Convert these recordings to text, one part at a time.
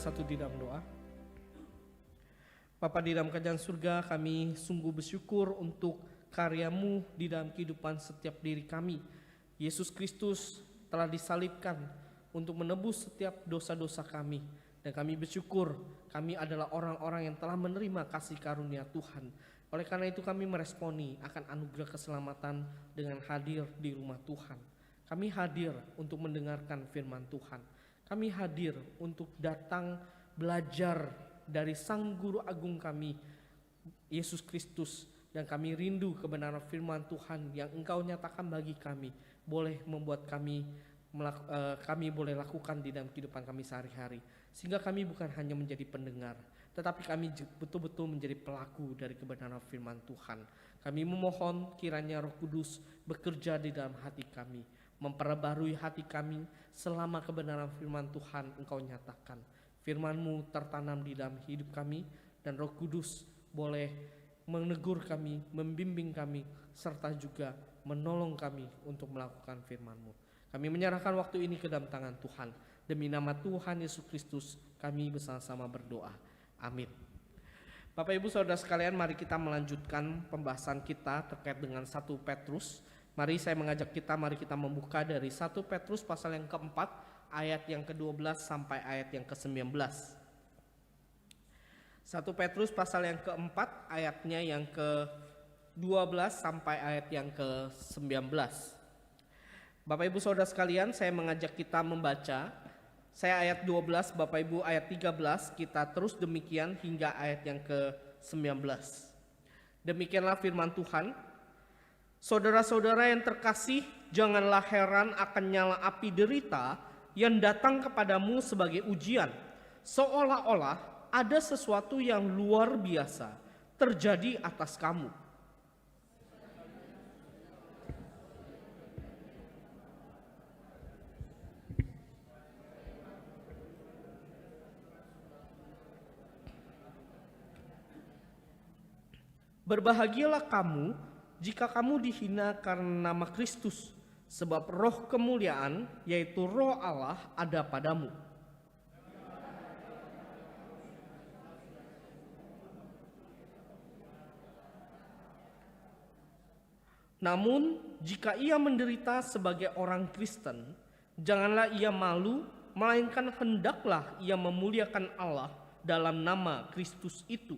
bersatu di dalam doa. Bapa di dalam kerajaan surga, kami sungguh bersyukur untuk karya-Mu di dalam kehidupan setiap diri kami. Yesus Kristus telah disalibkan untuk menebus setiap dosa-dosa kami. Dan kami bersyukur kami adalah orang-orang yang telah menerima kasih karunia Tuhan. Oleh karena itu kami meresponi akan anugerah keselamatan dengan hadir di rumah Tuhan. Kami hadir untuk mendengarkan firman Tuhan. Kami hadir untuk datang belajar dari Sang Guru Agung kami, Yesus Kristus. Dan kami rindu kebenaran firman Tuhan yang Engkau nyatakan bagi kami, boleh membuat kami boleh lakukan di dalam kehidupan kami sehari-hari. Sehingga kami bukan hanya menjadi pendengar, tetapi kami betul-betul menjadi pelaku dari kebenaran firman Tuhan. Kami memohon kiranya Roh Kudus bekerja di dalam hati kami, memperbarui hati kami selama kebenaran firman Tuhan Engkau nyatakan. Firman-Mu tertanam di dalam hidup kami, dan Roh Kudus boleh menegur kami, membimbing kami, serta juga menolong kami untuk melakukan firman-Mu. Kami menyerahkan waktu ini ke dalam tangan Tuhan. Demi nama Tuhan Yesus Kristus kami bersama-sama berdoa. Amin. Bapak Ibu Saudara sekalian, mari kita melanjutkan pembahasan kita terkait dengan 1 Petrus. Mari saya mengajak kita, mari kita membuka dari 1 Petrus pasal yang keempat, ayat yang ke-12 sampai ayat yang ke-19. 1 Petrus pasal yang keempat, ayatnya yang ke-12 sampai ayat yang ke-19. Bapak Ibu Saudara sekalian, saya mengajak kita membaca. Saya ayat 12, Bapak Ibu ayat 13, kita terus demikian hingga ayat yang ke-19. Demikianlah firman Tuhan. Saudara-saudara yang terkasih, janganlah heran akan nyala api derita yang datang kepadamu sebagai ujian, seolah-olah ada sesuatu yang luar biasa terjadi atas kamu. Berbahagialah kamu jika kamu dihina karena nama Kristus, sebab roh kemuliaan, yaitu roh Allah, ada padamu. Namun, jika ia menderita sebagai orang Kristen, janganlah ia malu, melainkan hendaklah ia memuliakan Allah dalam nama Kristus itu.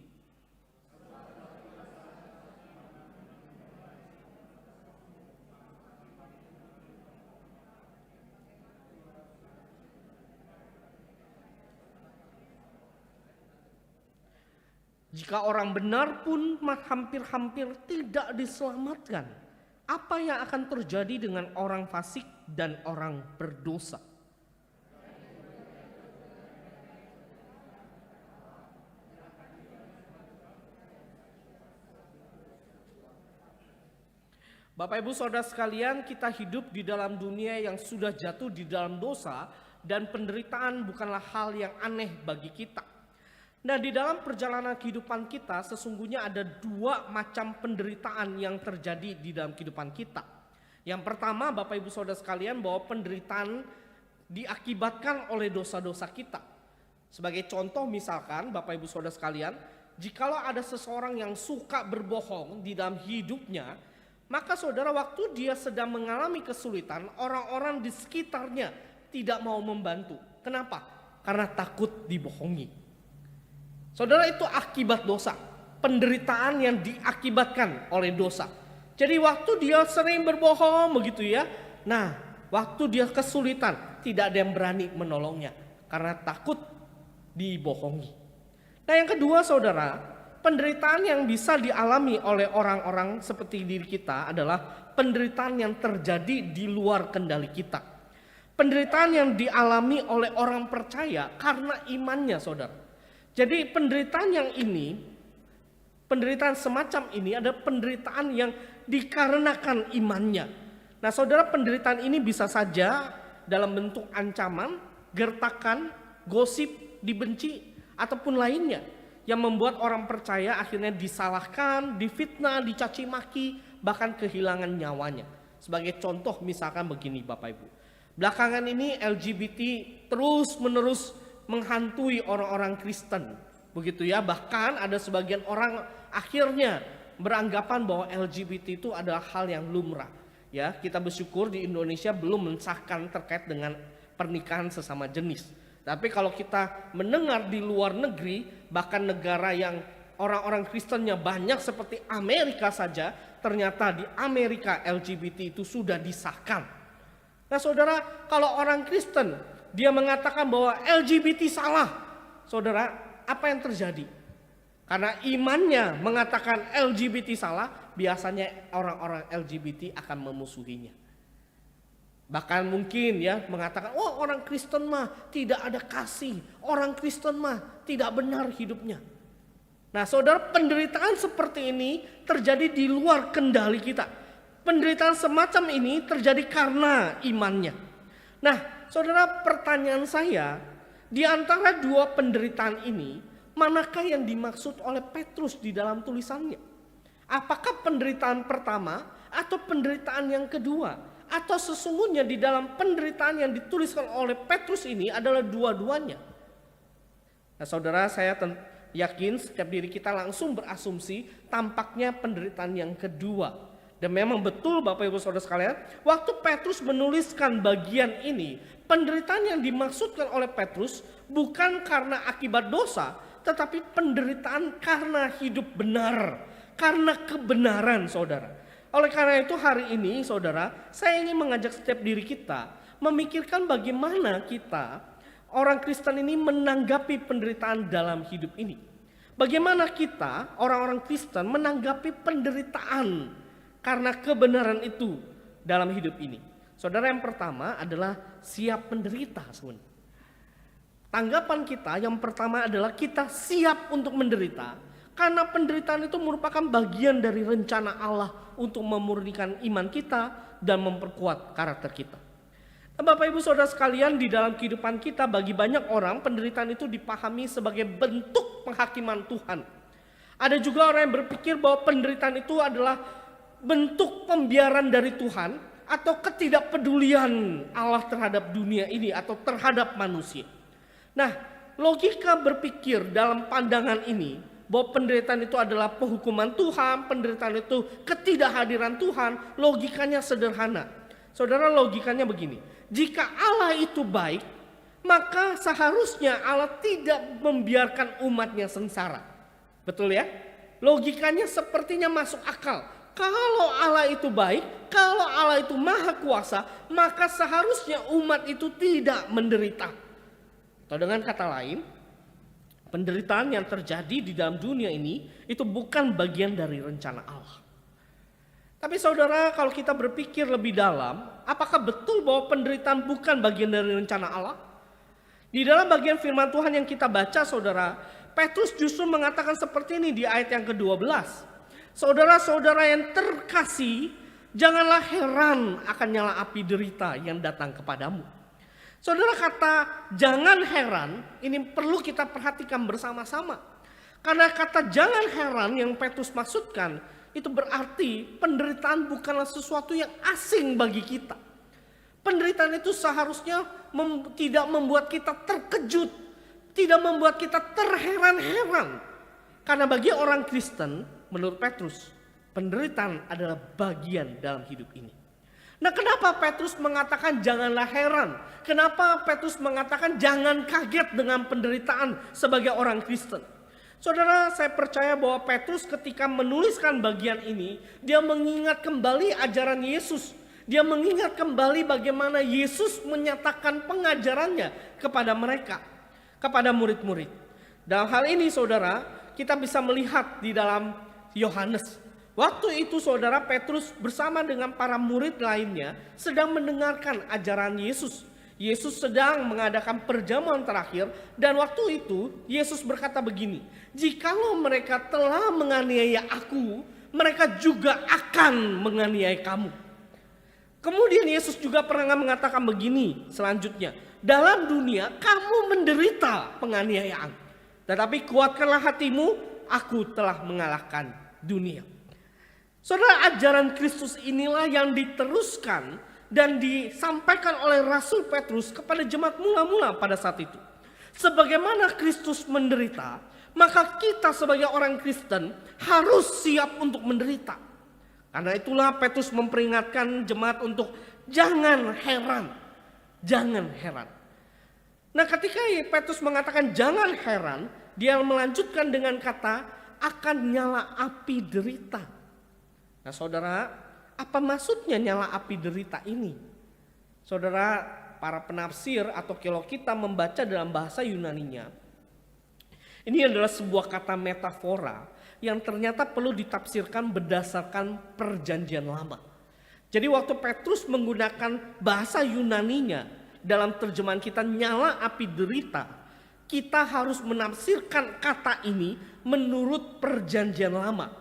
Jika orang benar pun hampir-hampir tidak diselamatkan, apa yang akan terjadi dengan orang fasik dan orang berdosa? Bapak Ibu Saudara sekalian, kita hidup di dalam dunia yang sudah jatuh di dalam dosa, dan penderitaan bukanlah hal yang aneh bagi kita. Nah, di dalam perjalanan kehidupan kita sesungguhnya ada dua macam penderitaan yang terjadi di dalam kehidupan kita. Yang pertama, Bapak Ibu Saudara sekalian, bahwa penderitaan diakibatkan oleh dosa-dosa kita. Sebagai contoh misalkan, Bapak Ibu Saudara sekalian, jikalau ada seseorang yang suka berbohong di dalam hidupnya, maka saudara, waktu dia sedang mengalami kesulitan, orang-orang di sekitarnya tidak mau membantu. Kenapa? Karena takut dibohongi. Saudara, itu akibat dosa, penderitaan yang diakibatkan oleh dosa. Jadi waktu dia sering berbohong begitu ya, nah waktu dia kesulitan tidak ada yang berani menolongnya karena takut dibohongi. Nah, yang kedua saudara, penderitaan yang bisa dialami oleh orang-orang seperti diri kita adalah penderitaan yang terjadi di luar kendali kita. Penderitaan yang dialami oleh orang percaya karena imannya saudara. Jadi penderitaan semacam ini ada penderitaan yang dikarenakan imannya. Nah saudara, penderitaan ini bisa saja dalam bentuk ancaman, gertakan, gosip, dibenci, ataupun lainnya, yang membuat orang percaya akhirnya disalahkan, difitnah, dicaci maki, bahkan kehilangan nyawanya. Sebagai contoh misalkan begini Bapak Ibu, belakangan ini LGBT terus menerus menghantui orang-orang Kristen. Begitu ya, bahkan ada sebagian orang akhirnya beranggapan bahwa LGBT itu adalah hal yang lumrah. Ya, kita bersyukur di Indonesia belum mensahkan terkait dengan pernikahan sesama jenis. Tapi kalau kita mendengar di luar negeri, bahkan negara yang orang-orang Kristennya banyak seperti Amerika saja, ternyata di Amerika LGBT itu sudah disahkan. Nah saudara, kalau orang Kristen dia mengatakan bahwa LGBT salah, saudara, apa yang terjadi? Karena imannya mengatakan LGBT salah, biasanya orang-orang LGBT akan memusuhinya. Bahkan mungkin ya mengatakan, oh orang Kristen mah tidak ada kasih, orang Kristen mah tidak benar hidupnya. Nah saudara, penderitaan seperti ini terjadi di luar kendali kita. Penderitaan semacam ini terjadi karena imannya. Nah saudara, pertanyaan saya, di antara dua penderitaan ini, manakah yang dimaksud oleh Petrus di dalam tulisannya? Apakah penderitaan pertama atau penderitaan yang kedua? Atau sesungguhnya di dalam penderitaan yang dituliskan oleh Petrus ini adalah dua-duanya? Nah saudara, saya yakin setiap diri kita langsung berasumsi tampaknya penderitaan yang kedua. Dan memang betul Bapak Ibu Saudara sekalian, waktu Petrus menuliskan bagian ini, penderitaan yang dimaksudkan oleh Petrus bukan karena akibat dosa, tetapi penderitaan karena hidup benar, karena kebenaran saudara. Oleh karena itu hari ini saudara, saya ingin mengajak setiap diri kita memikirkan bagaimana kita orang Kristen ini menanggapi penderitaan dalam hidup ini. Bagaimana kita orang-orang Kristen menanggapi penderitaan karena kebenaran itu dalam hidup ini. Saudara, yang pertama adalah siap menderita sebenarnya. Tanggapan kita yang pertama adalah kita siap untuk menderita. Karena penderitaan itu merupakan bagian dari rencana Allah untuk memurnikan iman kita dan memperkuat karakter kita. Nah, Bapak Ibu Saudara sekalian, di dalam kehidupan kita bagi banyak orang penderitaan itu dipahami sebagai bentuk penghakiman Tuhan. Ada juga orang yang berpikir bahwa penderitaan itu adalah bentuk pembiaran dari Tuhan atau ketidakpedulian Allah terhadap dunia ini atau terhadap manusia. Nah, logika berpikir dalam pandangan ini bahwa penderitaan itu adalah penghukuman Tuhan, penderitaan itu ketidakhadiran Tuhan, logikanya sederhana. Saudara, logikanya begini, jika Allah itu baik, maka seharusnya Allah tidak membiarkan umatnya sengsara. Betul ya? Logikanya sepertinya masuk akal. Kalau Allah itu baik, kalau Allah itu maha kuasa, maka seharusnya umat itu tidak menderita. Atau dengan kata lain, penderitaan yang terjadi di dalam dunia ini itu bukan bagian dari rencana Allah. Tapi saudara, kalau kita berpikir lebih dalam, apakah betul bahwa penderitaan bukan bagian dari rencana Allah? Di dalam bagian firman Tuhan yang kita baca saudara, Petrus justru mengatakan seperti ini di ayat yang ke-12. Saudara-saudara yang terkasih, janganlah heran akan nyala api derita yang datang kepadamu. Saudara, kata jangan heran ini perlu kita perhatikan bersama-sama. Karena kata jangan heran yang Petrus maksudkan itu berarti penderitaan bukanlah sesuatu yang asing bagi kita. Penderitaan itu seharusnya tidak membuat kita terkejut, tidak membuat kita terheran-heran. Karena bagi orang Kristen, menurut Petrus, penderitaan adalah bagian dalam hidup ini. Nah, kenapa Petrus mengatakan janganlah heran? Kenapa Petrus mengatakan jangan kaget dengan penderitaan sebagai orang Kristen? Saudara, saya percaya bahwa Petrus ketika menuliskan bagian ini, dia mengingat kembali ajaran Yesus. Dia mengingat kembali bagaimana Yesus menyatakan pengajarannya kepada mereka, kepada murid-murid. Dalam hal ini saudara, kita bisa melihat di dalam Yohanes. Waktu itu saudara, Petrus bersama dengan para murid lainnya sedang mendengarkan ajaran Yesus. Yesus sedang mengadakan perjamuan terakhir dan waktu itu Yesus berkata begini, "Jikalau mereka telah menganiaya aku, mereka juga akan menganiaya kamu." Kemudian Yesus juga pernah mengatakan begini selanjutnya, "Dalam dunia kamu menderita penganiayaan, tetapi kuatkanlah hatimu, aku telah mengalahkan dunia." Saudara, ajaran Kristus inilah yang diteruskan dan disampaikan oleh Rasul Petrus kepada jemaat mula-mula pada saat itu. Sebagaimana Kristus menderita, maka kita sebagai orang Kristen harus siap untuk menderita. Karena itulah Petrus memperingatkan jemaat untuk jangan heran. Jangan heran. Nah, ketika Petrus mengatakan jangan heran, dia melanjutkan dengan kata akan nyala api derita. Nah, saudara, apa maksudnya nyala api derita ini? Saudara, para penafsir atau kalau kita membaca dalam bahasa Yunaninya, ini adalah sebuah kata metafora yang ternyata perlu ditafsirkan berdasarkan perjanjian lama. Jadi waktu Petrus menggunakan bahasa Yunaninya dalam terjemahan kita nyala api derita, kita harus menafsirkan kata ini menurut perjanjian lama.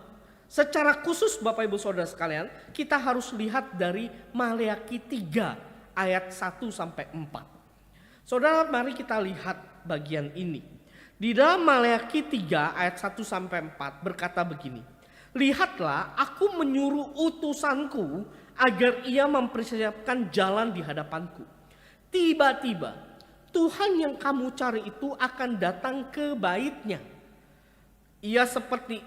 Secara khusus Bapak Ibu Saudara sekalian, kita harus lihat dari Maleakhi 3 ayat 1 sampai 4. Saudara, mari kita lihat bagian ini. Di dalam Maleakhi 3 ayat 1 sampai 4 berkata begini. Lihatlah, aku menyuruh utusanku agar ia mempersiapkan jalan di hadapanku. Tiba-tiba Tuhan yang kamu cari itu akan datang ke baitnya. Ia seperti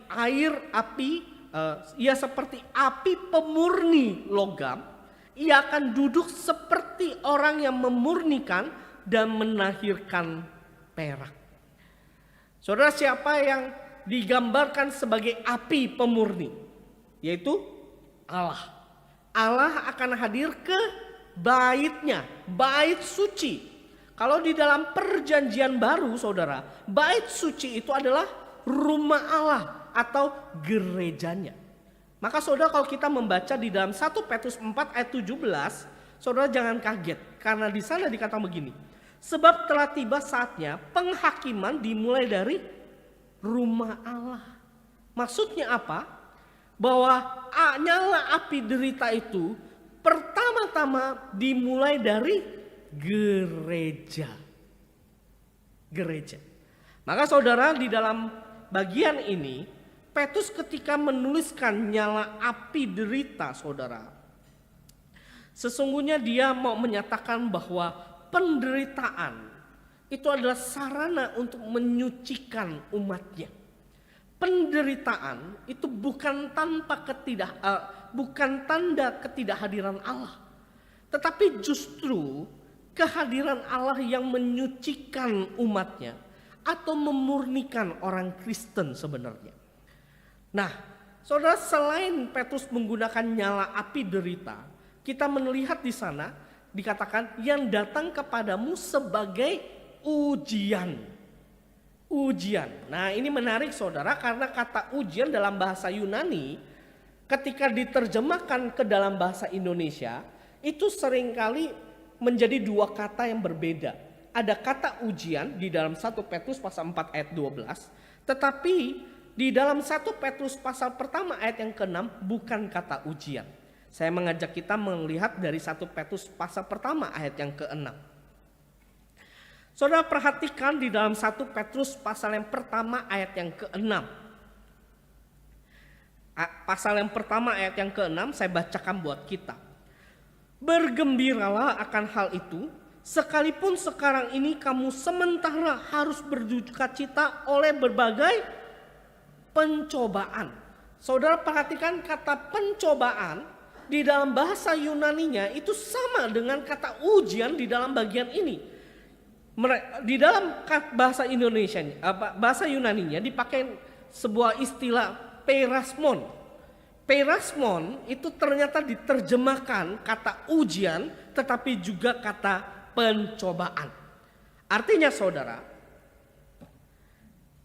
api pemurni logam. Ia akan duduk seperti orang yang memurnikan dan menahirkan perak. Saudara, siapa yang digambarkan sebagai api pemurni? Yaitu Allah. Allah akan hadir ke baitnya, bait suci. Kalau di dalam perjanjian baru, saudara, bait suci itu adalah rumah Allah atau gerejanya. Maka saudara, kalau kita membaca di dalam 1 Petrus 4 ayat 17, saudara jangan kaget. Karena di sana dikatakan begini. Sebab telah tiba saatnya penghakiman dimulai dari rumah Allah. Maksudnya apa? Bahwa nyala api derita itu pertama-tama dimulai dari gereja. Gereja. Maka saudara, di dalam bagian ini Petrus ketika menuliskan nyala api derita, saudara, sesungguhnya dia mau menyatakan bahwa penderitaan itu adalah sarana untuk menyucikan umatnya. Penderitaan itu bukan tanda ketidakhadiran Allah, tetapi justru kehadiran Allah yang menyucikan umatnya atau memurnikan orang Kristen sebenarnya. Nah, saudara, selain Petrus menggunakan nyala api derita, kita melihat di sana dikatakan yang datang kepadamu sebagai ujian. Ujian. Nah, ini menarik saudara, karena kata ujian dalam bahasa Yunani ketika diterjemahkan ke dalam bahasa Indonesia itu seringkali menjadi dua kata yang berbeda. Ada kata ujian di dalam 1 Petrus pasal 4 ayat 12, tetapi di dalam 1 Petrus pasal pertama ayat yang ke-6 bukan kata ujian. Saya mengajak kita melihat dari 1 Petrus pasal pertama ayat yang ke-6. Saudara, perhatikan di dalam 1 Petrus pasal yang pertama ayat yang ke-6. Pasal yang pertama ayat yang ke-6 saya bacakan buat kita. Bergembiralah akan hal itu, sekalipun sekarang ini kamu sementara harus berdukacita oleh berbagai pencobaan. Saudara, perhatikan kata pencobaan di dalam bahasa Yunaninya itu sama dengan kata ujian di dalam bagian ini. Di dalam bahasa Indonesia, bahasa Yunaninya dipakai sebuah istilah perasmon. Perasmon itu ternyata diterjemahkan kata ujian tetapi juga kata pencobaan. Artinya saudara,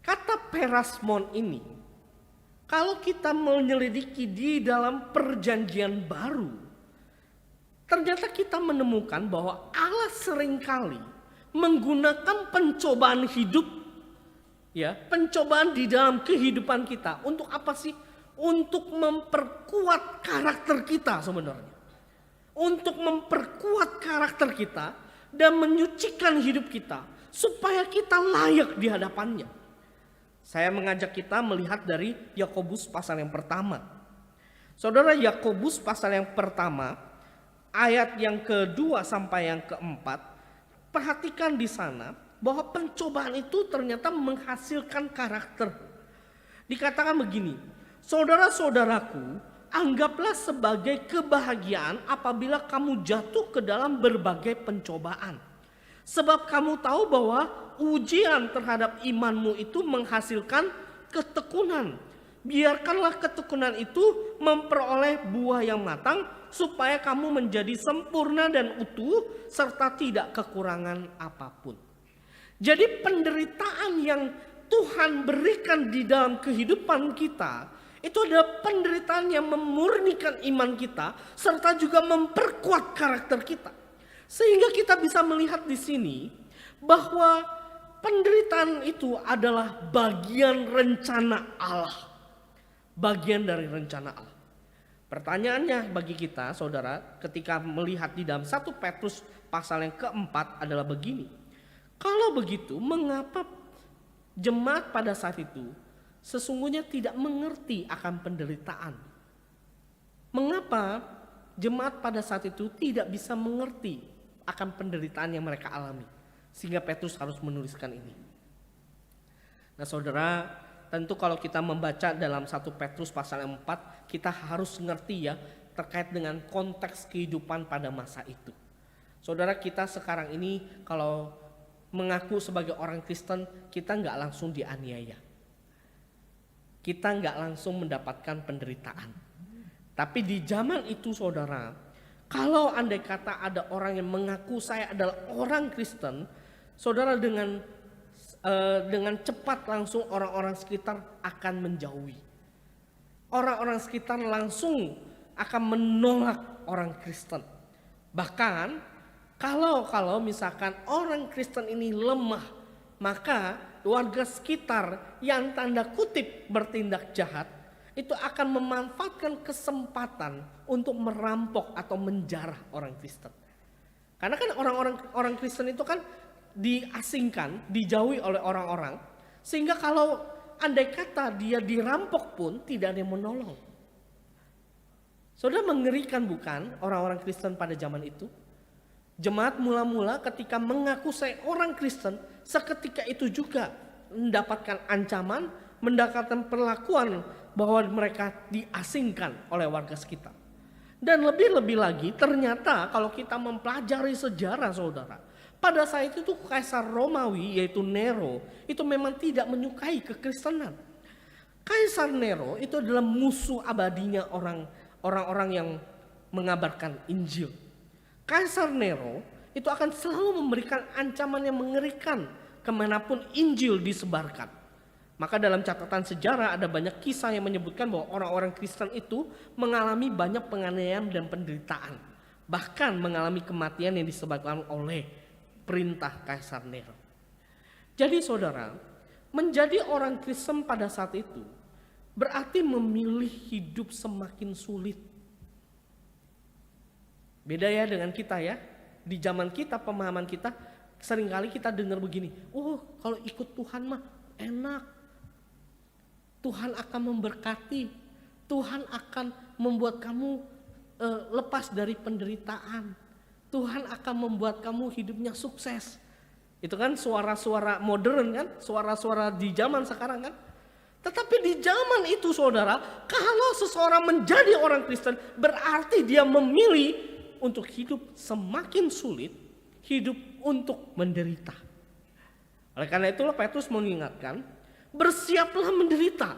kata perasmon ini kalau kita menyelidiki di dalam perjanjian baru, ternyata kita menemukan bahwa Allah seringkali menggunakan pencobaan hidup, ya, pencobaan di dalam kehidupan kita. Untuk apa sih? Untuk memperkuat karakter kita sebenarnya. Untuk memperkuat karakter kita dan menyucikan hidup kita supaya kita layak di hadapannya. Saya mengajak kita melihat dari Yakobus pasal yang pertama. Saudara, Yakobus pasal yang pertama, ayat yang kedua sampai yang keempat, perhatikan di sana bahwa pencobaan itu ternyata menghasilkan karakter. Dikatakan begini, saudara-saudaraku, anggaplah sebagai kebahagiaan apabila kamu jatuh ke dalam berbagai pencobaan. Sebab kamu tahu bahwa ujian terhadap imanmu itu menghasilkan ketekunan. Biarkanlah ketekunan itu memperoleh buah yang matang, supaya kamu menjadi sempurna dan utuh, serta tidak kekurangan apapun. Jadi penderitaan yang Tuhan berikan di dalam kehidupan kita, itu adalah penderitaan yang memurnikan iman kita, serta juga memperkuat karakter kita. Sehingga kita bisa melihat di sini bahwa penderitaan itu adalah bagian rencana Allah. Bagian dari rencana Allah. Pertanyaannya bagi kita, saudara, ketika melihat di dalam 1 Petrus pasal yang keempat adalah begini. Kalau begitu, mengapa jemaat pada saat itu sesungguhnya tidak mengerti akan penderitaan? Mengapa jemaat pada saat itu tidak bisa mengerti akan penderitaan yang mereka alami? Sehingga Petrus harus menuliskan ini. Nah, saudara, tentu kalau kita membaca dalam 1 Petrus pasal 4, kita harus ngerti ya terkait dengan konteks kehidupan pada masa itu. Saudara, kita sekarang ini kalau mengaku sebagai orang Kristen, kita nggak langsung dianiaya. Kita nggak langsung mendapatkan penderitaan. Tapi di zaman itu, saudara, kalau andai kata ada orang yang mengaku saya adalah orang Kristen, saudara, dengan cepat langsung orang-orang sekitar akan menjauhi. Orang-orang sekitar langsung akan menolak orang Kristen. Bahkan kalau misalkan orang Kristen ini lemah, maka warga sekitar yang tanda kutip bertindak jahat itu akan memanfaatkan kesempatan untuk merampok atau menjarah orang Kristen. Karena kan orang Kristen itu kan diasingkan, dijauhi oleh orang-orang, sehingga kalau andai kata dia dirampok pun tidak ada yang menolong. Saudara, mengerikan bukan orang-orang Kristen pada zaman itu? Jemaat mula-mula ketika mengaku saya orang Kristen, seketika itu juga mendapatkan ancaman, mendapatkan perlakuan bahwa mereka diasingkan oleh warga sekitar. Dan lebih-lebih lagi, ternyata kalau kita mempelajari sejarah, saudara, pada saat itu Kaisar Romawi yaitu Nero itu memang tidak menyukai kekristenan. Kaisar Nero itu adalah musuh abadinya orang-orang yang mengabarkan Injil. Kaisar Nero itu akan selalu memberikan ancaman yang mengerikan kemanapun Injil disebarkan. Maka dalam catatan sejarah ada banyak kisah yang menyebutkan bahwa orang-orang Kristen itu mengalami banyak penganiayaan dan penderitaan. Bahkan mengalami kematian yang disebabkan oleh perintah Kaisar Nero. Jadi saudara, menjadi orang Kristen pada saat itu berarti memilih hidup semakin sulit. Beda ya dengan kita ya. Di zaman kita, pemahaman kita, seringkali kita dengar begini, oh kalau ikut Tuhan mah enak. Tuhan akan memberkati. Tuhan akan membuat kamu lepas dari penderitaan. Tuhan akan membuat kamu hidupnya sukses. Itu kan suara-suara modern kan, suara-suara di zaman sekarang kan. Tetapi di zaman itu, saudara, kalau seseorang menjadi orang Kristen, berarti dia memilih untuk hidup semakin sulit, hidup untuk menderita. Oleh karena itulah Petrus mengingatkan, bersiaplah menderita.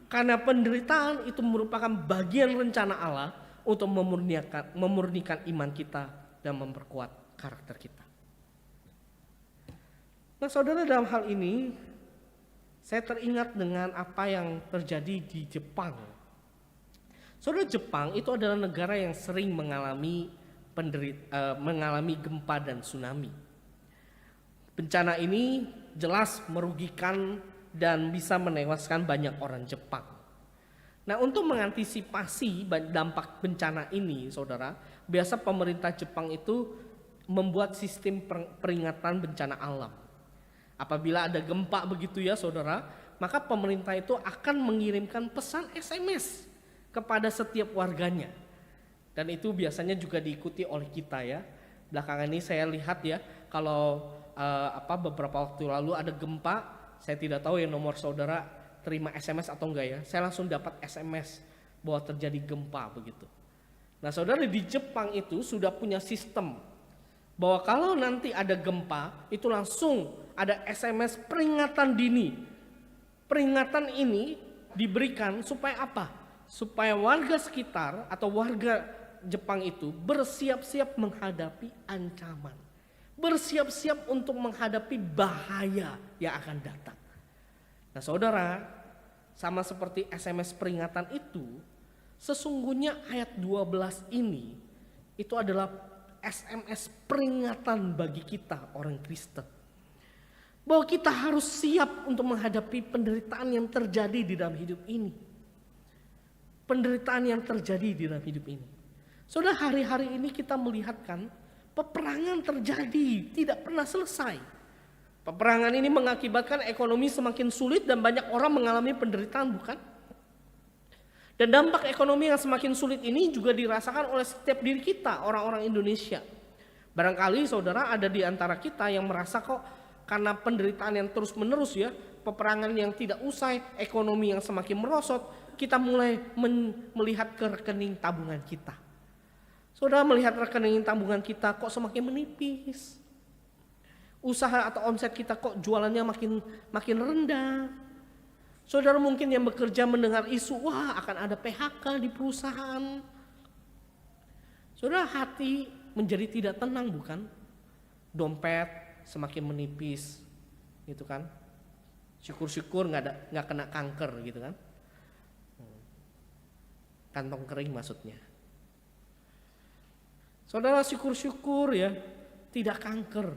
Karena penderitaan itu merupakan bagian rencana Allah untuk memurnikan iman kita dan memperkuat karakter kita. Nah, saudara, dalam hal ini saya teringat dengan apa yang terjadi di Jepang. Saudara, Jepang itu adalah negara yang sering mengalami gempa dan tsunami. Bencana ini jelas merugikan dan bisa menewaskan banyak orang Jepang. Nah, untuk mengantisipasi dampak bencana ini, saudara, biasa pemerintah Jepang itu membuat sistem peringatan bencana alam. Apabila ada gempa begitu ya, saudara, maka pemerintah itu akan mengirimkan pesan SMS kepada setiap warganya. Dan itu biasanya juga diikuti oleh kita ya. Belakangan ini saya lihat ya, kalau beberapa waktu lalu ada gempa. Saya tidak tahu ya nomor saudara terima SMS atau enggak ya. Saya langsung dapat SMS bahwa terjadi gempa begitu. Nah saudara, di Jepang itu sudah punya sistem bahwa kalau nanti ada gempa itu langsung ada SMS peringatan dini. Peringatan ini diberikan supaya apa? Supaya warga sekitar atau warga Jepang itu bersiap-siap menghadapi ancaman. Bersiap-siap untuk menghadapi bahaya yang akan datang. Nah saudara, sama seperti SMS peringatan itu, sesungguhnya ayat 12 ini itu adalah SMS peringatan bagi kita orang Kristen. Bahwa kita harus siap untuk menghadapi penderitaan yang terjadi di dalam hidup ini. Penderitaan yang terjadi di dalam hidup ini. Saudara, hari-hari ini kita melihatkan peperangan terjadi, tidak pernah selesai. Peperangan ini mengakibatkan ekonomi semakin sulit dan banyak orang mengalami penderitaan, bukan? Dan dampak ekonomi yang semakin sulit ini juga dirasakan oleh setiap diri kita, orang-orang Indonesia. Barangkali saudara ada di antara kita yang merasa kok karena penderitaan yang terus menerus ya, peperangan yang tidak usai, ekonomi yang semakin merosot, kita mulai melihat ke rekening tabungan kita. Saudara melihat rekening tabungan kita kok semakin menipis. Usaha atau omset kita kok jualannya makin rendah. Saudara mungkin yang bekerja mendengar isu, wah akan ada PHK di perusahaan. Saudara, hati menjadi tidak tenang, bukan? Dompet semakin menipis, gitu kan? Syukur-syukur nggak kena kanker, gitu kan? Kantong kering maksudnya. Saudara, syukur-syukur ya tidak kanker.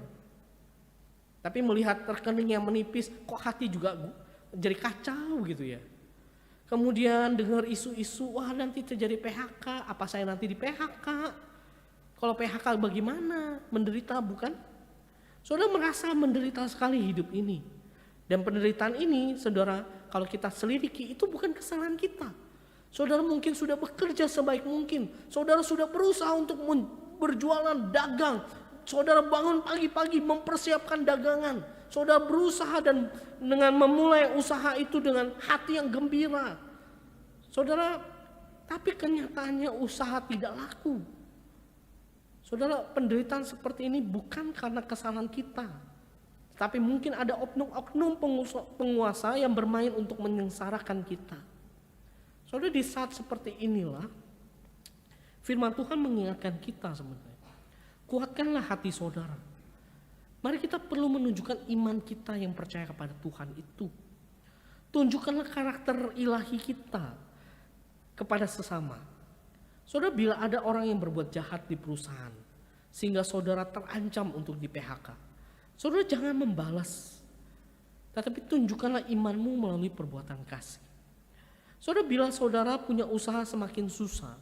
Tapi melihat rekening yang menipis, kok hati juga jadi kacau gitu ya. Kemudian dengar isu-isu, wah nanti terjadi PHK, apa saya nanti di PHK? Kalau PHK bagaimana? Menderita, bukan? Saudara merasa menderita sekali hidup ini. Dan penderitaan ini, saudara, kalau kita selidiki itu bukan kesalahan kita. Saudara mungkin sudah bekerja sebaik mungkin. Saudara sudah berusaha untuk berjualan, dagang. Saudara bangun pagi-pagi mempersiapkan dagangan. Saudara berusaha dan dengan memulai usaha itu dengan hati yang gembira. Saudara, tapi kenyataannya usaha tidak laku. Saudara, penderitaan seperti ini bukan karena kesalahan kita. Tapi mungkin ada oknum-oknum penguasa yang bermain untuk menyengsarakan kita. Saudara, di saat seperti inilah firman Tuhan mengingatkan kita sebenarnya. Kuatkanlah hati saudara. Mari kita perlu menunjukkan iman kita yang percaya kepada Tuhan itu. Tunjukkanlah karakter ilahi kita kepada sesama. Saudara, bila ada orang yang berbuat jahat di perusahaan sehingga saudara terancam untuk di PHK, saudara jangan membalas, tetapi tunjukkanlah imanmu melalui perbuatan kasih. Saudara, bila saudara punya usaha semakin susah,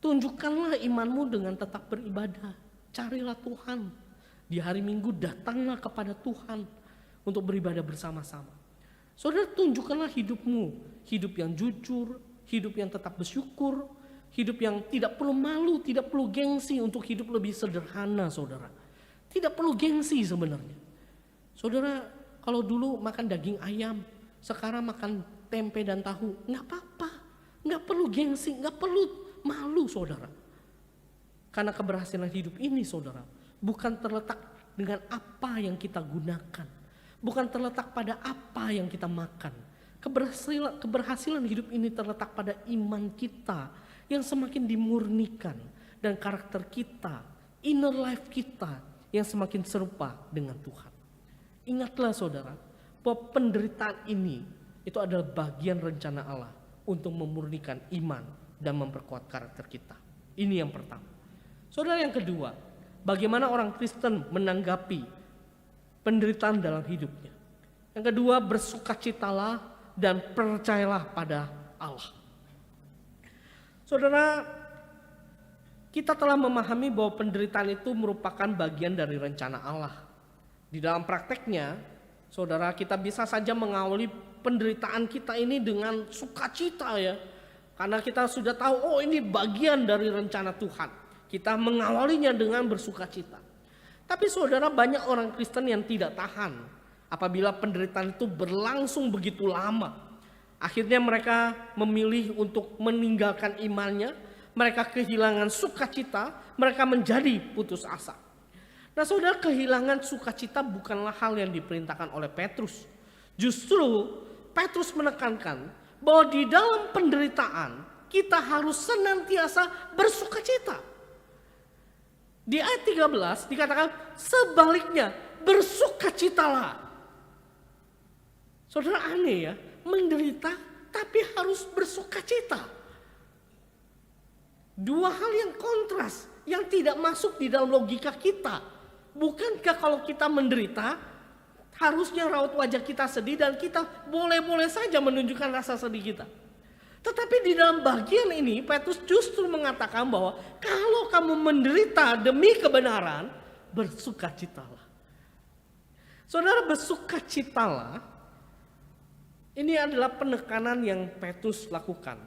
tunjukkanlah imanmu dengan tetap beribadah. Carilah Tuhan. Di hari Minggu datanglah kepada Tuhan untuk beribadah bersama-sama. Saudara, tunjukkanlah hidupmu, hidup yang jujur, hidup yang tetap bersyukur, hidup yang tidak perlu malu, tidak perlu gengsi untuk hidup lebih sederhana, saudara. Tidak perlu gengsi sebenarnya. Saudara, kalau dulu makan daging ayam, sekarang makan tempe dan tahu, nggak apa-apa, nggak perlu gengsi, nggak perlu malu, saudara. Karena keberhasilan hidup ini, saudara, bukan terletak dengan apa yang kita gunakan, bukan terletak pada apa yang kita makan. Keberhasilan hidup ini terletak pada iman kita yang semakin dimurnikan dan karakter kita, inner life kita yang semakin serupa dengan Tuhan. Ingatlah saudara, bahwa penderitaan ini itu adalah bagian rencana Allah untuk memurnikan iman dan memperkuat karakter kita. Ini yang pertama. Saudara, yang kedua, bagaimana orang Kristen menanggapi penderitaan dalam hidupnya. Yang kedua, bersukacitalah dan percayalah pada Allah. Saudara, kita telah memahami bahwa penderitaan itu merupakan bagian dari rencana Allah. Di dalam prakteknya, saudara, kita bisa saja mengawali penderitaan kita ini dengan sukacita ya. Karena kita sudah tahu, oh ini bagian dari rencana Tuhan. Kita mengawalinya dengan bersukacita. Tapi saudara, banyak orang Kristen yang tidak tahan apabila penderitaan itu berlangsung begitu lama. Akhirnya mereka memilih untuk meninggalkan imannya, mereka kehilangan sukacita, mereka menjadi putus asa. Nah saudara, kehilangan sukacita bukanlah hal yang diperintahkan oleh Petrus. Justru Petrus menekankan bahwa di dalam penderitaan kita harus senantiasa bersukacita. Di ayat 13 dikatakan sebaliknya bersukacitalah. Saudara, aneh ya, menderita tapi harus bersukacita. Dua hal yang kontras, yang tidak masuk di dalam logika kita. Bukankah kalau kita menderita harusnya raut wajah kita sedih dan kita boleh-boleh saja menunjukkan rasa sedih kita. Tetapi di dalam bagian ini Petrus justru mengatakan bahwa kalau kamu menderita demi kebenaran, bersukacitalah. Saudara, bersukacitalah ini adalah penekanan yang Petrus lakukan.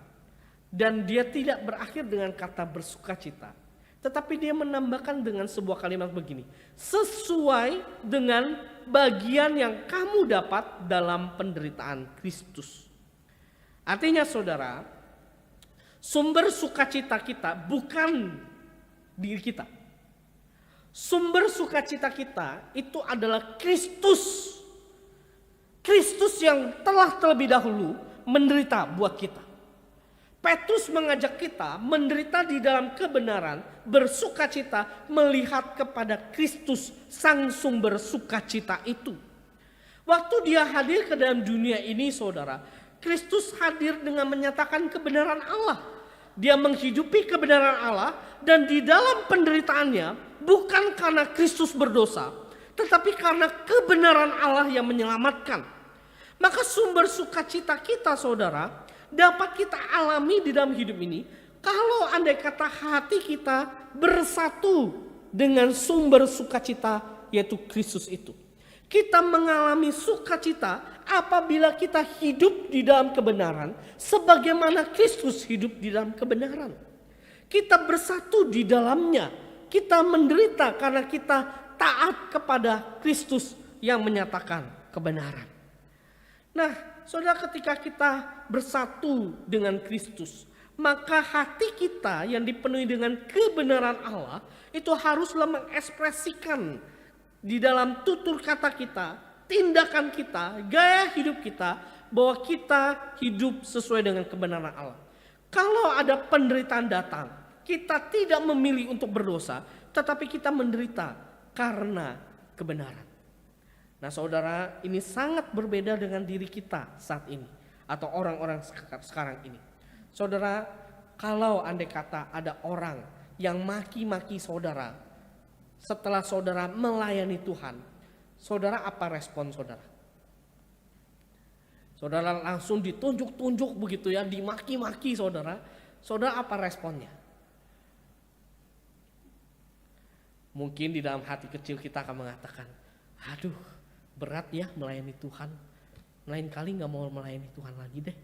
Dan dia tidak berakhir dengan kata bersukacita, tetapi dia menambahkan dengan sebuah kalimat begini: sesuai dengan bagian yang kamu dapat dalam penderitaan Kristus. Artinya saudara, sumber sukacita kita bukan diri kita. Sumber sukacita kita itu adalah Kristus. Kristus yang telah terlebih dahulu menderita buat kita. Petrus mengajak kita menderita di dalam kebenaran, bersukacita melihat kepada Kristus sang sumber sukacita itu. Waktu dia hadir ke dalam dunia ini saudara, Kristus hadir dengan menyatakan kebenaran Allah. Dia menghidupi kebenaran Allah dan di dalam penderitaannya bukan karena Kristus berdosa, tetapi karena kebenaran Allah yang menyelamatkan. Maka sumber sukacita kita saudara dapat kita alami di dalam hidup ini kalau andai kata hati kita bersatu dengan sumber sukacita yaitu Kristus itu. Kita mengalami sukacita apabila kita hidup di dalam kebenaran sebagaimana Kristus hidup di dalam kebenaran. Kita bersatu di dalamnya. Kita menderita karena kita taat kepada Kristus yang menyatakan kebenaran. Nah, saudara, ketika kita bersatu dengan Kristus, maka hati kita yang dipenuhi dengan kebenaran Allah itu haruslah mengekspresikan di dalam tutur kata kita, tindakan kita, gaya hidup kita, bahwa kita hidup sesuai dengan kebenaran Allah. Kalau ada penderitaan datang, kita tidak memilih untuk berdosa, tetapi kita menderita karena kebenaran. Nah saudara, ini sangat berbeda dengan diri kita saat ini, atau orang-orang sekarang ini. Saudara, kalau andai kata ada orang yang maki-maki saudara, setelah saudara melayani Tuhan, saudara apa respon saudara? Saudara langsung ditunjuk-tunjuk begitu ya, dimaki-maki saudara. Saudara apa responnya? Mungkin di dalam hati kecil kita akan mengatakan, aduh berat ya melayani Tuhan. Lain kali gak mau melayani Tuhan lagi deh.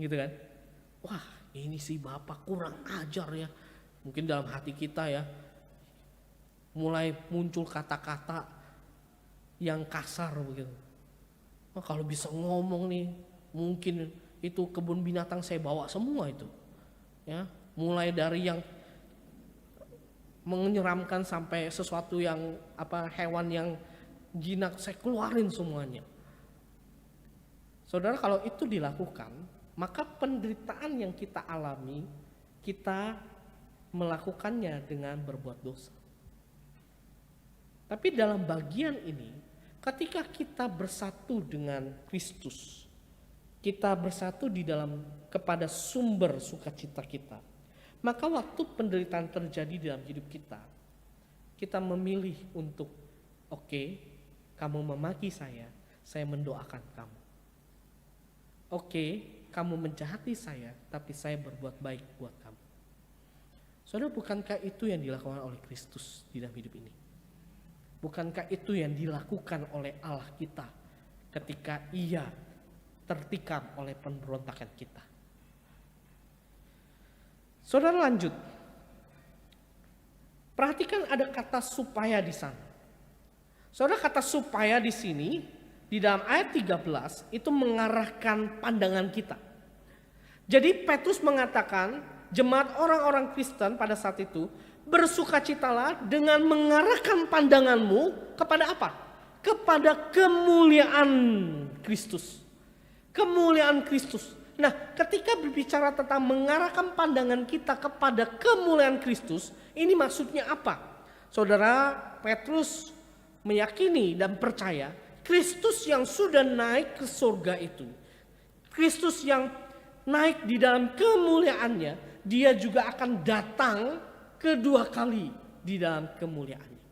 Gitu kan? Wah ini si Bapak kurang ajar ya. Mungkin dalam hati kita ya mulai muncul kata-kata yang kasar begitu. Nah, kalau bisa ngomong nih, mungkin itu kebun binatang saya bawa semua itu. Ya, mulai dari yang menyeramkan sampai sesuatu yang hewan yang jinak saya keluarin semuanya. Saudara, kalau itu dilakukan, maka penderitaan yang kita alami, kita melakukannya dengan berbuat dosa. Tapi dalam bagian ini, ketika kita bersatu dengan Kristus, kita bersatu di dalam kepada sumber sukacita kita, maka waktu penderitaan terjadi dalam hidup kita, kita memilih untuk oke, kamu memaki saya mendoakan kamu. Oke, kamu menjahati saya, tapi saya berbuat baik buat kamu. Saudara, bukankah itu yang dilakukan oleh Kristus di dalam hidup ini? Bukankah itu yang dilakukan oleh Allah kita ketika ia tertikam oleh pemberontakan kita? Saudara lanjut. Perhatikan ada kata supaya di sana. Saudara, kata supaya di sini di dalam ayat 13 itu mengarahkan pandangan kita. Jadi Petrus mengatakan jemaat orang-orang Kristen pada saat itu, bersukacitalah dengan mengarahkan pandanganmu kepada apa? Kepada kemuliaan Kristus. Kemuliaan Kristus. Nah, ketika berbicara tentang mengarahkan pandangan kita kepada kemuliaan Kristus, ini maksudnya apa? Saudara, Petrus meyakini dan percaya Kristus yang sudah naik ke surga itu, Kristus yang naik di dalam kemuliaannya, dia juga akan datang kedua kali di dalam kemuliaannya.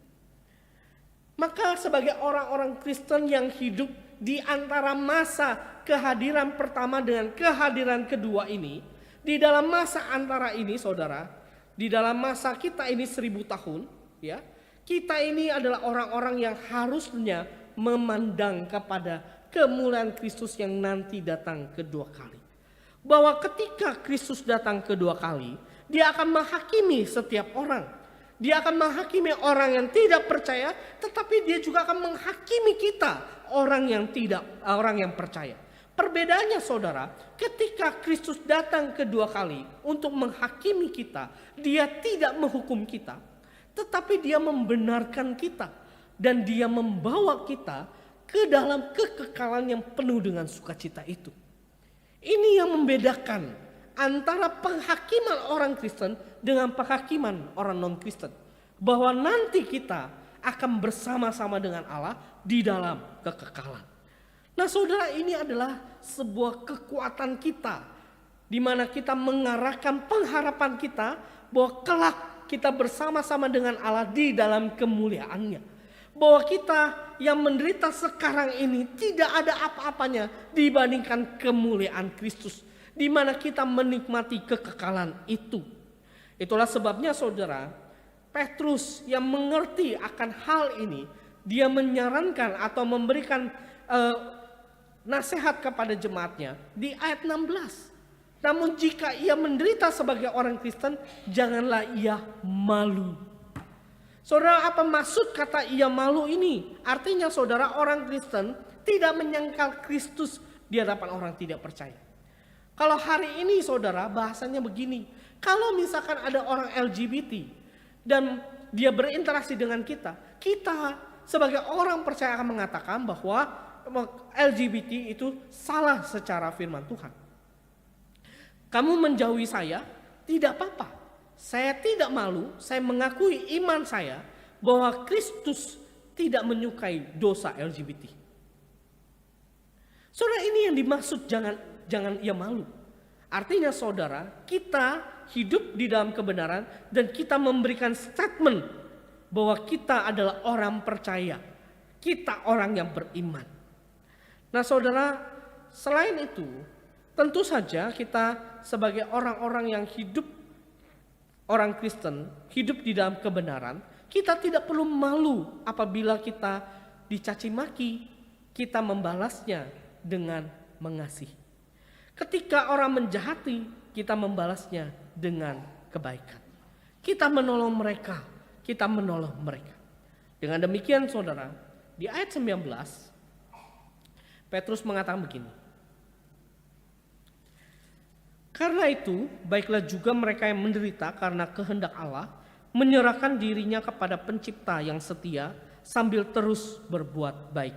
Maka sebagai orang-orang Kristen yang hidup di antara masa kehadiran pertama dengan kehadiran kedua ini, di dalam masa antara ini saudara, di dalam masa kita ini 1000 tahun, ya, kita ini adalah orang-orang yang harusnya memandang kepada kemuliaan Kristus yang nanti datang kedua kali. Bahwa ketika Kristus datang kedua kali, dia akan menghakimi setiap orang. Dia akan menghakimi orang yang tidak percaya, tetapi dia juga akan menghakimi kita, orang yang percaya. Perbedaannya saudara, ketika Kristus datang kedua kali untuk menghakimi kita, dia tidak menghukum kita, tetapi dia membenarkan kita dan dia membawa kita ke dalam kekekalan yang penuh dengan sukacita itu. Ini yang membedakan antara penghakiman orang Kristen dengan penghakiman orang non-Kristen. Bahwa nanti kita akan bersama-sama dengan Allah di dalam kekekalan. Nah saudara, ini adalah sebuah kekuatan kita, di mana kita mengarahkan pengharapan kita bahwa kelak kita bersama-sama dengan Allah di dalam kemuliaannya. Bahwa kita yang menderita sekarang ini tidak ada apa-apanya dibandingkan kemuliaan Kristus, di mana kita menikmati kekekalan itu. Itulah sebabnya saudara, Petrus yang mengerti akan hal ini, dia menyarankan atau memberikan nasihat kepada jemaatnya di ayat 16. Namun jika ia menderita sebagai orang Kristen, janganlah ia malu. Saudara, apa maksud kata ia malu ini? Artinya saudara, orang Kristen tidak menyangkal Kristus di hadapan orang tidak percaya. Kalau hari ini saudara, bahasanya begini. Kalau misalkan ada orang LGBT dan dia berinteraksi dengan kita sebagai orang percaya akan mengatakan bahwa LGBT itu salah secara firman Tuhan. Kamu menjauhi saya, tidak apa-apa. Saya tidak malu, saya mengakui iman saya bahwa Kristus tidak menyukai dosa LGBT. Saudara, ini yang dimaksud jangan ia malu. Artinya saudara, kita hidup di dalam kebenaran dan kita memberikan statement bahwa kita adalah orang percaya. Kita orang yang beriman. Nah saudara, selain itu tentu saja kita sebagai orang-orang yang hidup, orang Kristen, hidup di dalam kebenaran, kita tidak perlu malu apabila kita dicaci maki, kita membalasnya dengan mengasihi. Ketika orang menjahati, kita membalasnya dengan kebaikan. Kita menolong mereka, Dengan demikian saudara, di ayat 19, Petrus mengatakan begini. Karena itu, baiklah juga mereka yang menderita karena kehendak Allah, menyerahkan dirinya kepada pencipta yang setia sambil terus berbuat baik.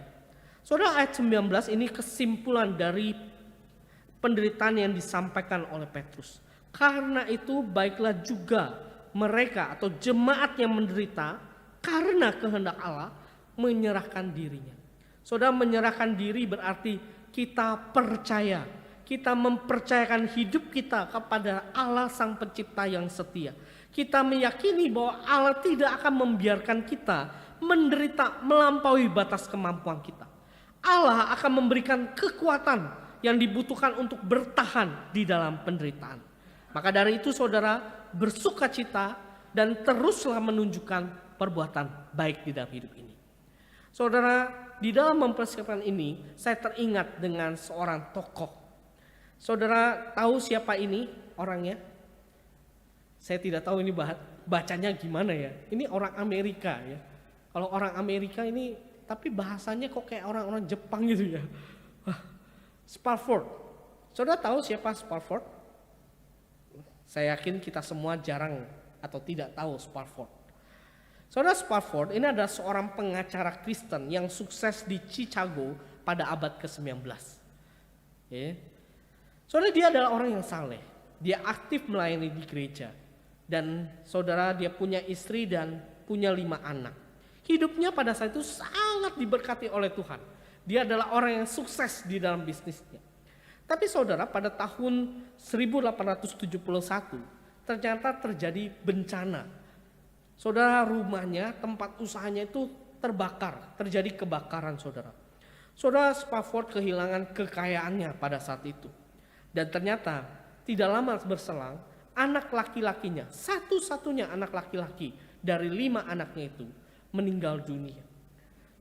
Saudara, ayat 19 ini kesimpulan dari penderitaan yang disampaikan oleh Petrus. Karena itu, baiklah juga mereka atau jemaat yang menderita karena kehendak Allah, menyerahkan dirinya. Saudara, menyerahkan diri berarti kita percaya. Kita mempercayakan hidup kita kepada Allah Sang Pencipta yang setia. Kita meyakini bahwa Allah tidak akan membiarkan kita menderita melampaui batas kemampuan kita. Allah akan memberikan kekuatan yang dibutuhkan untuk bertahan di dalam penderitaan. Maka dari itu saudara, bersukacita dan teruslah menunjukkan perbuatan baik di dalam hidup ini. Saudara, di dalam mempersiapkan ini, saya teringat dengan seorang tokoh. Saudara tahu siapa ini orangnya? Saya tidak tahu ini bacanya gimana ya. Ini orang Amerika ya. Kalau orang Amerika ini, tapi bahasanya kok kayak orang-orang Jepang gitu ya. Spafford. Saudara tahu siapa Spafford? Saya yakin kita semua jarang atau tidak tahu Spafford. Saudara, Spafford ini adalah seorang pengacara Kristen yang sukses di Chicago pada abad ke-19. Ya. Saudara, dia adalah orang yang saleh. Dia aktif melayani di gereja. Dan saudara, dia punya istri dan punya 5 anak. Hidupnya pada saat itu sangat diberkati oleh Tuhan. Dia adalah orang yang sukses di dalam bisnisnya. Tapi saudara, pada tahun 1871 ternyata terjadi bencana. Saudara, rumahnya, tempat usahanya itu terbakar, terjadi kebakaran saudara. Saudara, Spafford kehilangan kekayaannya pada saat itu. Dan ternyata tidak lama berselang, anak laki-lakinya, satu-satunya anak laki-laki dari 5 anaknya itu meninggal dunia.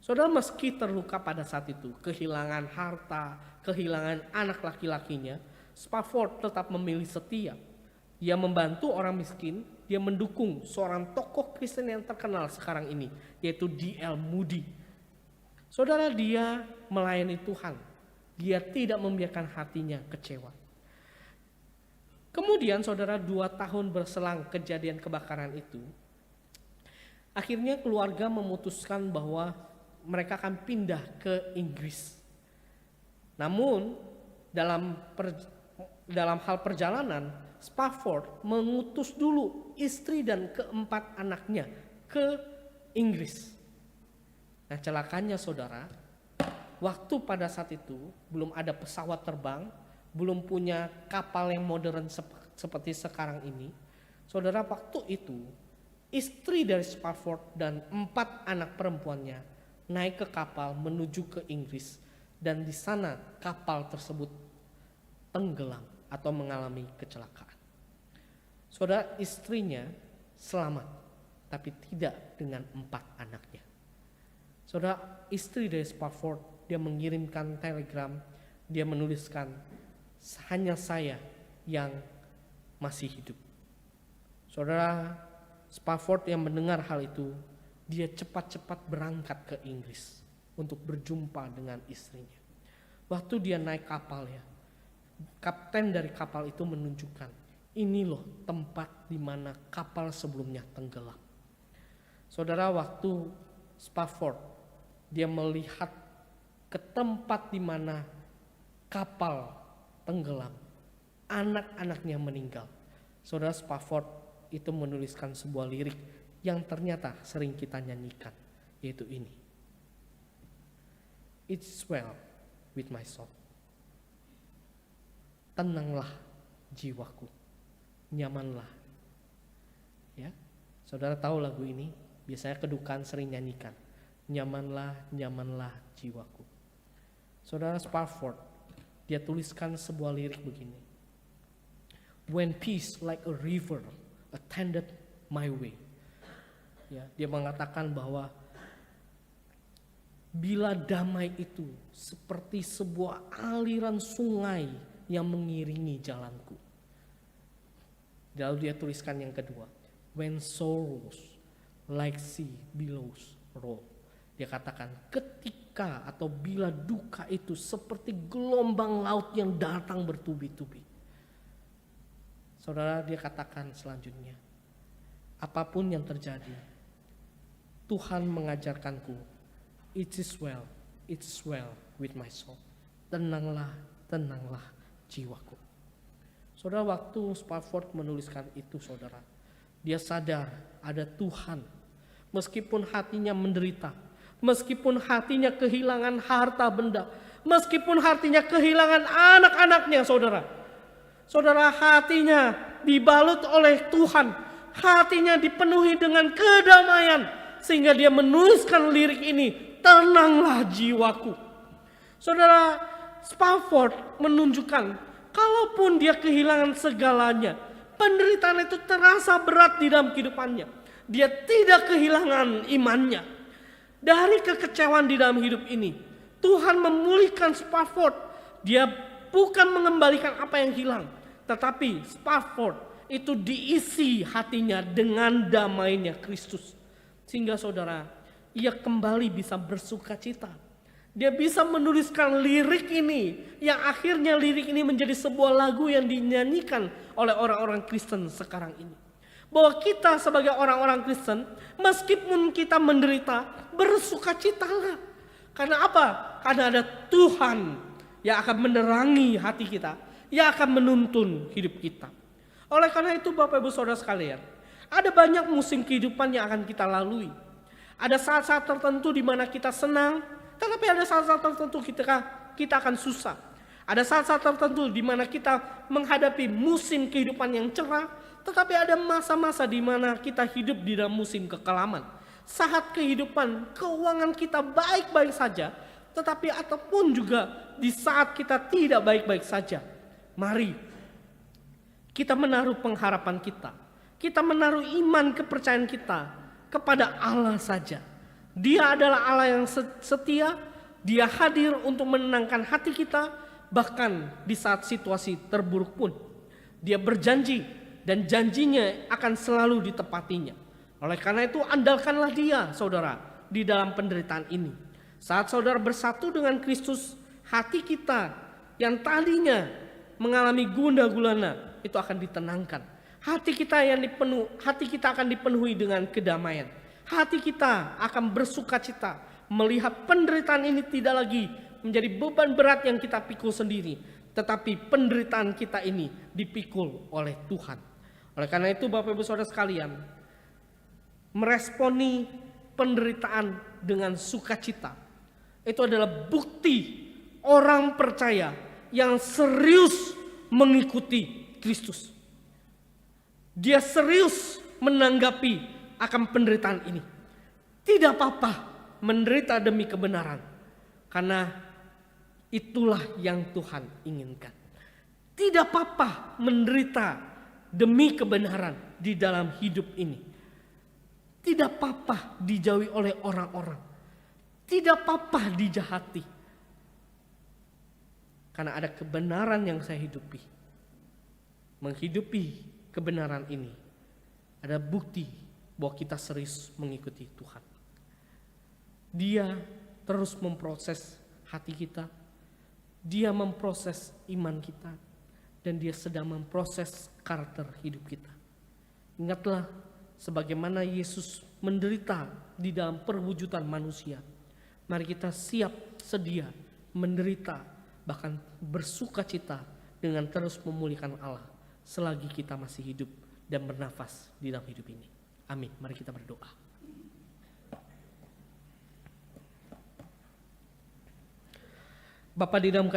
Saudara, meski terluka pada saat itu, kehilangan harta, kehilangan anak laki-lakinya, Spafford tetap memilih setia. Dia membantu orang miskin, dia mendukung seorang tokoh Kristen yang terkenal sekarang ini, yaitu D.L. Moody. Saudara, dia melayani Tuhan. Dia tidak membiarkan hatinya kecewa. Kemudian saudara, 2 tahun berselang kejadian kebakaran itu, akhirnya keluarga memutuskan bahwa mereka akan pindah ke Inggris. Namun dalam hal perjalanan, Spafford mengutus dulu istri dan ke-4 anaknya ke Inggris. Nah, celakanya saudara, waktu pada saat itu belum ada pesawat terbang, belum punya kapal yang modern seperti sekarang ini. Saudara, waktu itu istri dari Spafford dan 4 anak perempuannya naik ke kapal menuju ke Inggris, dan di sana kapal tersebut tenggelam atau mengalami kecelakaan. Saudara, istrinya selamat, tapi tidak dengan 4 anaknya. Saudara, istri dari Spafford, dia mengirimkan telegram, dia menuliskan, hanya saya yang masih hidup. Saudara, Spafford yang mendengar hal itu, dia cepat-cepat berangkat ke Inggris untuk berjumpa dengan istrinya. Waktu dia naik kapal ya, kapten dari kapal itu menunjukkan, ini loh tempat di mana kapal sebelumnya tenggelam. Saudara, waktu Spafford dia melihat ke tempat di mana kapal tenggelam, anak-anaknya meninggal. Saudara, Spafford itu menuliskan sebuah lirik yang ternyata sering kita nyanyikan, yaitu ini. It's well with my soul. Tenanglah jiwaku, nyamanlah. Ya, saudara tahu lagu ini, biasanya kedukaan sering nyanyikan. Nyamanlah, nyamanlah jiwaku. Saudara, Spafford dia tuliskan sebuah lirik begini. When peace like a river attended my way. Ya, dia mengatakan bahwa bila damai itu seperti sebuah aliran sungai yang mengiringi jalanku. Lalu dia tuliskan yang kedua. When sorrows like sea billows roll. Dia katakan ketika atau bila duka itu seperti gelombang laut yang datang bertubi-tubi. Saudara, dia katakan selanjutnya, apapun yang terjadi, Tuhan mengajarkanku, it is well with my soul. Tenanglah, tenanglah jiwaku. Saudara, waktu Spafford menuliskan itu saudara, dia sadar ada Tuhan. Meskipun hatinya menderita, meskipun hatinya kehilangan harta benda, meskipun hatinya kehilangan anak-anaknya saudara. Saudara, hatinya dibalut oleh Tuhan, hatinya dipenuhi dengan kedamaian, sehingga dia menuliskan lirik ini, tenanglah jiwaku. Saudara, Spafford menunjukkan, kalaupun dia kehilangan segalanya, penderitaan itu terasa berat di dalam kehidupannya, dia tidak kehilangan imannya. Dari kekecewaan di dalam hidup ini, Tuhan memulihkan Spafford. Dia bukan mengembalikan apa yang hilang, tetapi Spafford itu diisi hatinya dengan damainya Kristus. Sehingga saudara, ia kembali bisa bersuka cita. Dia bisa menuliskan lirik ini, yang akhirnya lirik ini menjadi sebuah lagu yang dinyanyikan oleh orang-orang Kristen sekarang ini. Bahwa kita sebagai orang-orang Kristen, meskipun kita menderita, bersukacitalah. Karena apa? Karena ada Tuhan yang akan menerangi hati kita, yang akan menuntun hidup kita. Oleh karena itu Bapak Ibu Saudara sekalian, ada banyak musim kehidupan yang akan kita lalui. Ada saat-saat tertentu di mana kita senang, tetapi ada saat-saat tertentu kita akan susah. Ada saat-saat tertentu di mana kita menghadapi musim kehidupan yang cerah, tetapi ada masa-masa di mana kita hidup di dalam musim kekelaman. Saat kehidupan keuangan kita baik-baik saja, tetapi ataupun juga di saat kita tidak baik-baik saja. Mari kita menaruh pengharapan kita menaruh iman kepercayaan kita kepada Allah saja. Dia adalah Allah yang setia, Dia hadir untuk menenangkan hati kita, bahkan di saat situasi terburuk pun. Dia berjanji dan janjinya akan selalu ditepatinya. Oleh karena itu andalkanlah Dia, saudara, di dalam penderitaan ini. Saat saudara bersatu dengan Kristus, hati kita yang tadinya mengalami gundah gulana itu akan ditenangkan. Hati kita akan dipenuhi dengan kedamaian. Hati kita akan bersuka cita melihat penderitaan ini tidak lagi menjadi beban berat yang kita pikul sendiri, tetapi penderitaan kita ini dipikul oleh Tuhan. Oleh karena itu Bapak Ibu Saudara sekalian, meresponi penderitaan dengan sukacita itu adalah bukti orang percaya yang serius mengikuti Kristus. Dia serius menanggapi akan penderitaan ini. Tidak apa-apa menderita demi kebenaran, karena itulah yang Tuhan inginkan. Tidak apa-apa menderita demi kebenaran di dalam hidup ini. Tidak apa-apa dijauhi oleh orang-orang. Tidak apa-apa dijahati, karena ada kebenaran yang saya hidupi. Menghidupi kebenaran ini ada bukti bahwa kita serius mengikuti Tuhan. Dia terus memproses hati kita, Dia memproses iman kita, dan Dia sedang memproses karakter hidup kita. Ingatlah sebagaimana Yesus menderita di dalam perwujudan manusia. Mari kita siap sedia menderita, bahkan bersuka cita dengan terus memulihkan Allah selagi kita masih hidup dan bernafas di dalam hidup ini. Amin. Mari kita berdoa. Bapa di dalam